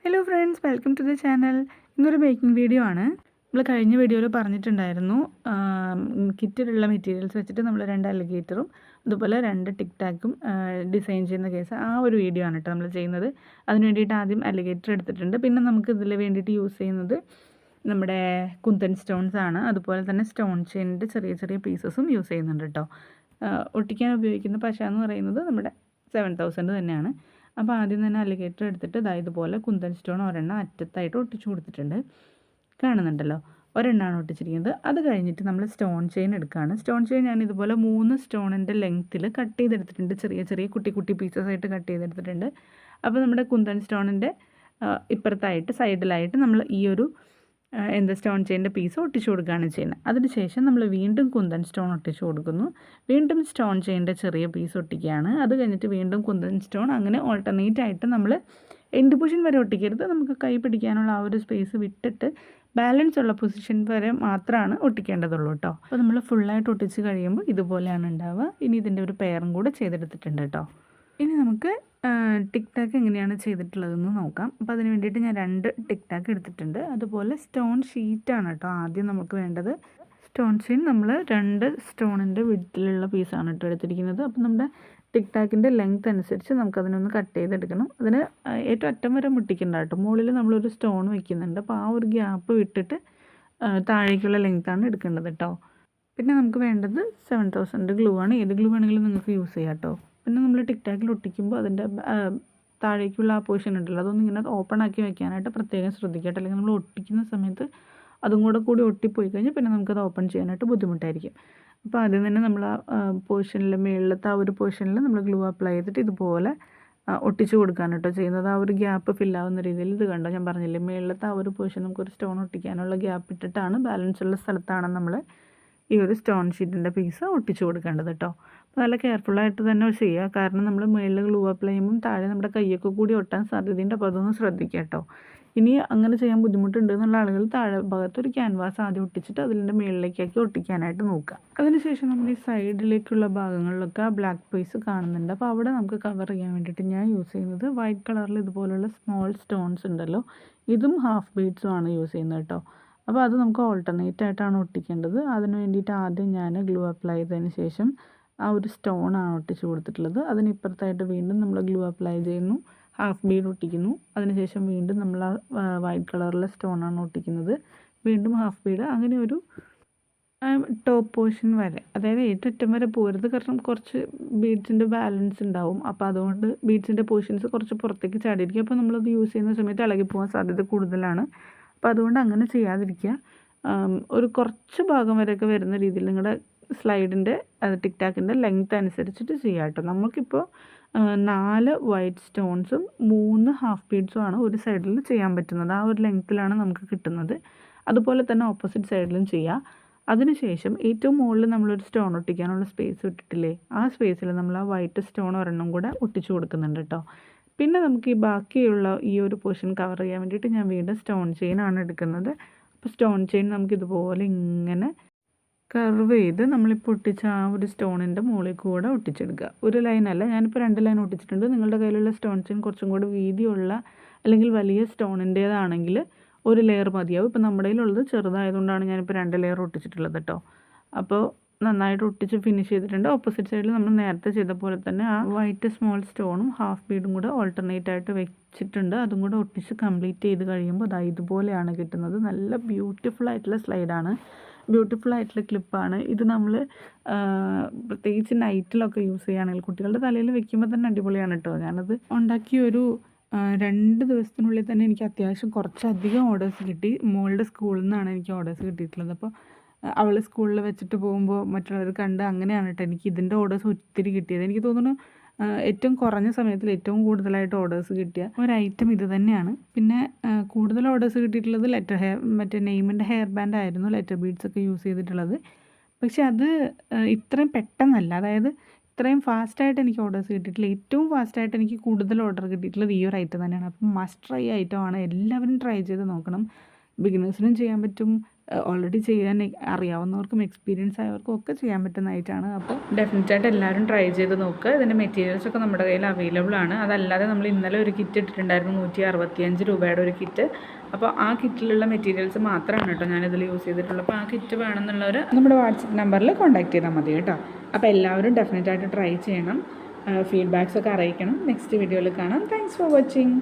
Hello friends, welcome to the channel. ഇന്നൊരു making video ആണ്. നമ്മൾ കഴിഞ്ഞ വീഡിയോയിൽ പറഞ്ഞിട്ടുണ്ടായിരുന്നു, കിറ്റിലുള്ള മെറ്റീരിയൽസ് വെച്ചിട്ട് നമ്മൾ 2 അലിഗേറ്ററും അതുപോലെ 2 ടിക് ടാക്കും ഡിസൈൻ ചെയ്യുന്ന കേസ്. ആ ഒരു വീഡിയോ ആണ് കേട്ടോ നമ്മൾ ചെയ്യുന്നത്. അതിന് വേണ്ടിയിട്ട് ആദ്യം അലിഗേറ്റർ എടുത്തിട്ടുണ്ട്. പിന്നെ നമുക്ക് ഇതിൽ വേണ്ടിയിട്ട് യൂസ് ചെയ്യുന്നത് നമ്മുടെ കുന്തൻ സ്റ്റോൺസ് ആണ്. അതുപോലെ തന്നെ സ്റ്റോൺ ചെയിനിൻ്റെ ചെറിയ ചെറിയ പീസസും യൂസ് ചെയ്യുന്നുണ്ട് കേട്ടോ. ഒട്ടിക്കാൻ ഉപയോഗിക്കുന്ന പശ എന്ന് പറയുന്നത് നമ്മുടെ 7000 തന്നെയാണ്. അപ്പോൾ ആദ്യം തന്നെ അലിഗേറ്റർ എടുത്തിട്ട് ഇതുപോലെ കുന്തൻ സ്റ്റോൺ ഒരെണ്ണം അറ്റത്തായിട്ട് ഒട്ടിച്ചു കൊടുത്തിട്ടുണ്ട്. കാണുന്നുണ്ടല്ലോ, ഒരെണ്ണമാണ് ഒട്ടിച്ചിരിക്കുന്നത്. അത് കഴിഞ്ഞിട്ട് നമ്മൾ സ്റ്റോൺ ചെയിൻ എടുക്കുകയാണ്. സ്റ്റോൺ ചെയിൻ ഞാൻ ഇതുപോലെ 3 സ്റ്റോണിൻ്റെ ലെങ്ത്തിൽ കട്ട് ചെയ്തെടുത്തിട്ടുണ്ട്. ചെറിയ ചെറിയ കുട്ടി കുട്ടി പീസസ് ആയിട്ട് കട്ട് ചെയ്തെടുത്തിട്ടുണ്ട്. അപ്പോൾ നമ്മുടെ കുന്തൻ സ്റ്റോണിൻ്റെ ഇപ്പുറത്തായിട്ട് സൈഡിലായിട്ട് നമ്മൾ ഈ ഒരു സ്റ്റോൺ ചെയിൻ്റെ പീസ് ഒട്ടിച്ചു കൊടുക്കുകയാണ് ചെയ്യുന്നത്. അതിനുശേഷം നമ്മൾ വീണ്ടും കുന്തൻ സ്റ്റോൺ ഒട്ടിച്ചു കൊടുക്കുന്നു. വീണ്ടും സ്റ്റോൺ ചെയിൻ്റെ ചെറിയ പീസ് ഒട്ടിക്കുകയാണ്. അത് കഴിഞ്ഞിട്ട് വീണ്ടും കുന്തൻ സ്റ്റോൺ, അങ്ങനെ ഓൾട്ടർനേറ്റ് ആയിട്ട് നമ്മൾ എൻഡ് പൊസിഷൻ വരെ ഒട്ടിക്കരുത്. നമുക്ക് കൈ പിടിക്കാനുള്ള ആ ഒരു സ്പേസ് വിട്ടിട്ട് ബാലൻസ് ഉള്ള പൊസിഷൻ വരെ മാത്രമാണ് ഒട്ടിക്കേണ്ടതുള്ളൂ കേട്ടോ. അപ്പോൾ നമ്മൾ ഫുള്ളായിട്ട് ഒട്ടിച്ച് കഴിയുമ്പോൾ ഇതുപോലെയാണ് ഉണ്ടാവുക. ഇനി ഇതിൻ്റെ ഒരു പെയറും കൂടെ ചെയ്തെടുത്തിട്ടുണ്ട് കേട്ടോ. ഇനി നമുക്ക് ടിക് ടാക്ക് എങ്ങനെയാണ് ചെയ്തിട്ടുള്ളതെന്ന് നോക്കാം. അപ്പോൾ അതിന് വേണ്ടിയിട്ട് ഞാൻ 2 ടിക് ടാക്ക് എടുത്തിട്ടുണ്ട്. അതുപോലെ സ്റ്റോൺ ഷീറ്റാണ് കേട്ടോ ആദ്യം നമുക്ക് വേണ്ടത്. സ്റ്റോൺ ഷീറ്റ് നമ്മൾ 2 സ്റ്റോണിൻ്റെ വിഡ്ത്തിലുള്ള പീസാണ് കേട്ടോ എടുത്തിരിക്കുന്നത്. അപ്പോൾ നമ്മുടെ ടിക് ടാക്കിൻ്റെ ലെങ്ത് അനുസരിച്ച് നമുക്കതിനൊന്ന് കട്ട് ചെയ്തെടുക്കണം. അതിന് ഏറ്റവും അറ്റം വരെ മുട്ടിക്കണ്ട കേട്ടോ. മുകളിൽ നമ്മളൊരു സ്റ്റോൺ വയ്ക്കുന്നുണ്ട്. അപ്പോൾ ആ ഒരു ഗ്യാപ്പ് വിട്ടിട്ട് താഴേക്കുള്ള ലെങ്ത്താണ് എടുക്കേണ്ടത് കേട്ടോ. പിന്നെ നമുക്ക് വേണ്ടത് 7000 ഗ്ലൂ ആണ്. ഏത് ഗ്ലൂ വേണമെങ്കിലും നിങ്ങൾക്ക് യൂസ് ചെയ്യാം കേട്ടോ. പിന്നെ നമ്മൾ ടിക് ടാക്കിൽ ഒട്ടിക്കുമ്പോൾ അതിൻ്റെ താഴേക്കുള്ള ആ പോർഷൻ ഉണ്ടല്ലോ, അതൊന്നും ഇങ്ങനെ ഓപ്പൺ ആക്കി വെക്കാനായിട്ട് പ്രത്യേകം ശ്രദ്ധിക്കട്ടെ. അല്ലെങ്കിൽ നമ്മൾ ഒട്ടിക്കുന്ന സമയത്ത് അതും കൂടി ഒട്ടിപ്പോയി കഴിഞ്ഞാൽ പിന്നെ നമുക്കത് ഓപ്പൺ ചെയ്യാനായിട്ട് ബുദ്ധിമുട്ടായിരിക്കും. അപ്പോൾ ആദ്യം തന്നെ നമ്മൾ ആ പോർഷനിൽ, മുകളിലത്തെ ആ ഒരു പോർഷനിൽ നമ്മൾ ഗ്ലൂ അപ്ലൈ ചെയ്തിട്ട് ഇതുപോലെ ഒട്ടിച്ചു കൊടുക്കുകയാണ് കേട്ടോ ചെയ്യുന്നത്. ആ ഒരു ഗ്യാപ്പ് ഫില്ലാവുന്ന രീതിയിൽ. ഇത് കണ്ടോ, ഞാൻ പറഞ്ഞില്ലേ, മുകളിലത്തെ ആ ഒരു പോർഷൻ നമുക്കൊരു സ്റ്റോൺ ഒട്ടിക്കാനുള്ള ഗ്യാപ്പ് ഇട്ടിട്ടാണ്, ബാലൻസ് ഉള്ള സ്ഥലത്താണ് നമ്മൾ ഈ ഒരു സ്റ്റോൺ ഷീറ്റിൻ്റെ പീസ് ഒട്ടിച്ചു കൊടുക്കേണ്ടത് കേട്ടോ. അപ്പോൾ നല്ല കെയർഫുള്ളായിട്ട് തന്നെ ചെയ്യുക. കാരണം നമ്മൾ മുകളിൽ ഗ്ലൂ അപ്ലൈ ചെയ്യുമ്പം താഴെ നമ്മുടെ കൈയൊക്കെ കൂടി ഒട്ടാൻ സാധ്യതയുണ്ട്. അപ്പോൾ അതൊന്ന് ശ്രദ്ധിക്കുക കേട്ടോ. ഇനി അങ്ങനെ ചെയ്യാൻ ബുദ്ധിമുട്ടുണ്ട് എന്നുള്ള ആളുകൾ താഴെ ഭാഗത്തൊരു ക്യാൻവാസ് ആദ്യം ഒട്ടിച്ചിട്ട് അതിൻ്റെ മുകളിലേക്കാക്കി ഒട്ടിക്കാനായിട്ട് നോക്കുക. അതിനുശേഷം നമ്മൾ ഈ സൈഡിലേക്കുള്ള ഭാഗങ്ങളിലൊക്കെ ആ ബ്ലാക്ക് പീസ് കാണുന്നുണ്ട്. അപ്പോൾ അവിടെ നമുക്ക് കവർ ചെയ്യാൻ വേണ്ടിയിട്ട് ഞാൻ യൂസ് ചെയ്യുന്നത് വൈറ്റ് കളറിൽ ഇതുപോലുള്ള സ്മോൾ സ്റ്റോൺസ് ഉണ്ടല്ലോ, ഇതും ഹാഫ് ബീഡ്സും ആണ് യൂസ് ചെയ്യുന്നത് കേട്ടോ. അപ്പോൾ അത് നമുക്ക് ഓൾട്ടർനേറ്റ് ആയിട്ടാണ് ഒട്ടിക്കേണ്ടത്. അതിന് വേണ്ടിയിട്ട് ആദ്യം ഞാൻ ഗ്ലൂ അപ്ലൈ ചെയ്തതിന് ശേഷം ആ ഒരു സ്റ്റോണാണ് ഒട്ടിച്ച് കൊടുത്തിട്ടുള്ളത്. അതിനിപ്പുറത്തായിട്ട് വീണ്ടും നമ്മൾ ഗ്ലൂ അപ്ലൈ ചെയ്യുന്നു, ഹാഫ് ബീഡ് ഒട്ടിക്കുന്നു. അതിനുശേഷം വീണ്ടും നമ്മൾ ആ വൈറ്റ് കളറിലെ സ്റ്റോണാണ് ഒട്ടിക്കുന്നത്. വീണ്ടും ഹാഫ് ബീഡ്, അങ്ങനെ ഒരു ടോപ്പ് പോർഷൻ വരെ, അതായത് ഏറ്റവും അറ്റം വരെ പോരുത്. കാരണം കുറച്ച് ബീഡ്സിൻ്റെ ബാലൻസ് ഉണ്ടാവും. അപ്പോൾ അതുകൊണ്ട് ബീഡ്സിൻ്റെ പോർഷൻസ് കുറച്ച് പുറത്തേക്ക് ചാടിയിരിക്കും. അപ്പോൾ നമ്മളത് യൂസ് ചെയ്യുന്ന സമയത്ത് ഇളകി പോകാൻ സാധ്യത കൂടുതലാണ്. അപ്പോൾ അതുകൊണ്ട് അങ്ങനെ ചെയ്യാതിരിക്കുക. ഒരു കുറച്ച് ഭാഗം വരെയൊക്കെ വരുന്ന രീതിയിൽ നിങ്ങളുടെ സ്ലൈഡിൻ്റെ ടിക് ടാക്കിൻ്റെ ലെങ്ത് അനുസരിച്ചിട്ട് ചെയ്യാം കേട്ടോ. നമുക്കിപ്പോൾ 4 വൈറ്റ് സ്റ്റോൺസും 3 ഹാഫ് ബീഡ്സും ആണ് ഒരു സൈഡിൽ ചെയ്യാൻ പറ്റുന്നത്. ആ ഒരു ലെങ്ത്തിലാണ് നമുക്ക് കിട്ടുന്നത്. അതുപോലെ തന്നെ ഓപ്പോസിറ്റ് സൈഡിലും ചെയ്യാം. അതിനുശേഷം ഏറ്റവും മുകളിൽ നമ്മളൊരു സ്റ്റോൺ ഒട്ടിക്കാനുള്ള സ്പേസ് ഇട്ടിട്ടില്ലേ, ആ സ്പേസിൽ നമ്മൾ ആ വൈറ്റ് സ്റ്റോൺ ഒരെണ്ണം കൂടെ ഒട്ടിച്ചു കൊടുക്കുന്നുണ്ട് കേട്ടോ. പിന്നെ നമുക്ക് ഈ ബാക്കിയുള്ള ഈ ഒരു പോർഷൻ കവർ ചെയ്യാൻ വേണ്ടിയിട്ട് ഞാൻ വീണ്ടും സ്റ്റോൺ ചെയിനാണ് എടുക്കുന്നത്. അപ്പോൾ സ്റ്റോൺ ചെയിൻ നമുക്ക് ഇതുപോലെ ഇങ്ങനെ കർവ് ചെയ്ത് നമ്മളിപ്പോൾ ഒട്ടിച്ച ആ ഒരു സ്റ്റോണിൻ്റെ മുകളിൽ കൂടെ ഒട്ടിച്ചെടുക്കുക. ഒരു ലൈനല്ല, ഞാനിപ്പോൾ 2 ലൈൻ ഒട്ടിച്ചിട്ടുണ്ട്. നിങ്ങളുടെ കയ്യിലുള്ള സ്റ്റോൺ ചെയിൻ കുറച്ചും കൂടെ വീതിയുള്ള അല്ലെങ്കിൽ വലിയ സ്റ്റോണിൻ്റേതാണെങ്കിൽ ഒരു ലെയർ മതിയാവും. ഇപ്പോൾ നമ്മുടെ കയ്യിലുള്ളത് ചെറുതായതുകൊണ്ടാണ് ഞാനിപ്പോൾ 2 ലെയർ ഒട്ടിച്ചിട്ടുള്ളത് കേട്ടോ. അപ്പോൾ നന്നായിട്ട് ഒട്ടിച്ച് ഫിനിഷ് ചെയ്തിട്ടുണ്ട്. ഓപ്പോസിറ്റ് സൈഡിൽ നമ്മൾ നേരത്തെ ചെയ്ത പോലെ തന്നെ ആ വൈറ്റ് സ്മോൾ സ്റ്റോണും ഹാഫ് ബീഡും കൂടെ ഓൾട്ടർനേറ്റ് ആയിട്ട് വെച്ചിട്ടുണ്ട്. അതും കൂടെ ഒട്ടിച്ച് കംപ്ലീറ്റ് ചെയ്ത് കഴിയുമ്പോൾ ഇതുപോലെയാണ് കിട്ടുന്നത്. നല്ല ബ്യൂട്ടിഫുൾ ആയിട്ടുള്ള സ്ലൈഡാണ്, ബ്യൂട്ടിഫുൾ ആയിട്ടുള്ള ക്ലിപ്പാണ് ഇത്. നമ്മൾ പ്രത്യേകിച്ച് നൈറ്റിലൊക്കെ യൂസ് ചെയ്യുകയാണെങ്കിൽ കുട്ടികളുടെ തലയിൽ വെക്കുമ്പോൾ തന്നെ അടിപൊളിയാണ് കേട്ടോ. ഞാനത് ഉണ്ടാക്കിയൊരു 2 ദിവസത്തിനുള്ളിൽ തന്നെ എനിക്ക് അത്യാവശ്യം കുറച്ചധികം ഓർഡേഴ്സ് കിട്ടി. മോളുടെ സ്കൂളിൽ നിന്നാണ് എനിക്ക് ഓർഡേഴ്സ് കിട്ടിയിട്ടുള്ളത്. അപ്പോൾ അവൾ സ്കൂളിൽ വെച്ചിട്ട് പോകുമ്പോൾ മറ്റുള്ളവർ കണ്ട് അങ്ങനെയാണ് കേട്ടോ എനിക്ക് ഇതിൻ്റെ ഓർഡേഴ്സ് ഒത്തിരി കിട്ടിയത്. എനിക്ക് തോന്നുന്നു ഏറ്റവും കുറഞ്ഞ സമയത്തിൽ ഏറ്റവും കൂടുതലായിട്ട് ഓർഡേഴ്സ് കിട്ടിയ ഒരു ഐറ്റം ഇത് തന്നെയാണ്. പിന്നെ കൂടുതൽ ഓർഡേഴ്സ് കിട്ടിയിട്ടുള്ളത് മറ്റേ നെയ്മിൻ്റെ ഹെയർ ബാൻഡ് ആയിരുന്നു, ലെറ്റർ ബീഡ്സ് ഒക്കെ യൂസ് ചെയ്തിട്ടുള്ളത്. പക്ഷെ അത് ഇത്രയും പെട്ടെന്നല്ല, അതായത് ഇത്രയും ഫാസ്റ്റായിട്ട് എനിക്ക് ഓർഡേഴ്സ് കിട്ടിയിട്ടില്ല. ഏറ്റവും ഫാസ്റ്റായിട്ട് എനിക്ക് കൂടുതൽ ഓർഡർ കിട്ടിയിട്ടുള്ളത് ഈ ഒരു ഐറ്റം തന്നെയാണ്. അപ്പം മസ്റ്റ് ട്രൈ ഐറ്റമാണ്, എല്ലാവരും ട്രൈ ചെയ്ത് നോക്കണം. ബിഗിനേഴ്സിനും ചെയ്യാൻ പറ്റും, ഓൾറെഡി ചെയ്യാൻ അറിയാവുന്നവർക്കും എക്സ്പീരിയൻസ് ആയവർക്കും ഒക്കെ ചെയ്യാൻ പറ്റുന്നതായിട്ടാണ്. അപ്പോൾ ഡെഫിനറ്റായിട്ട് എല്ലാവരും ട്രൈ ചെയ്ത് നോക്കുക. ഇതിൻ്റെ മെറ്റീരിയൽസൊക്കെ നമ്മുടെ കയ്യിൽ അവൈലബിൾ ആണ്. അതല്ലാതെ നമ്മൾ ഇന്നലെ ഒരു കിറ്റ് ഇട്ടിട്ടുണ്ടായിരുന്നു, 165 രൂപയുടെ ഒരു കിറ്റ്. അപ്പോൾ ആ കിറ്റിലുള്ള മെറ്റീരിയൽസ് മാത്രമാണ് കേട്ടോ ഞാനിതിൽ യൂസ് ചെയ്തിട്ടുള്ളത്. അപ്പോൾ ആ കിറ്റ് വേണമെന്നുള്ളവർ നമ്മുടെ വാട്സപ്പ് നമ്പറിൽ കോൺടാക്ട് ചെയ്താൽ മതി കേട്ടോ. അപ്പോൾ എല്ലാവരും ഡെഫിനറ്റായിട്ട് ട്രൈ ചെയ്യണം, ഫീഡ്ബാക്സ് ഒക്കെ അറിയിക്കണം. നെക്സ്റ്റ് വീഡിയോയിൽ കാണാം. Thanks for watching.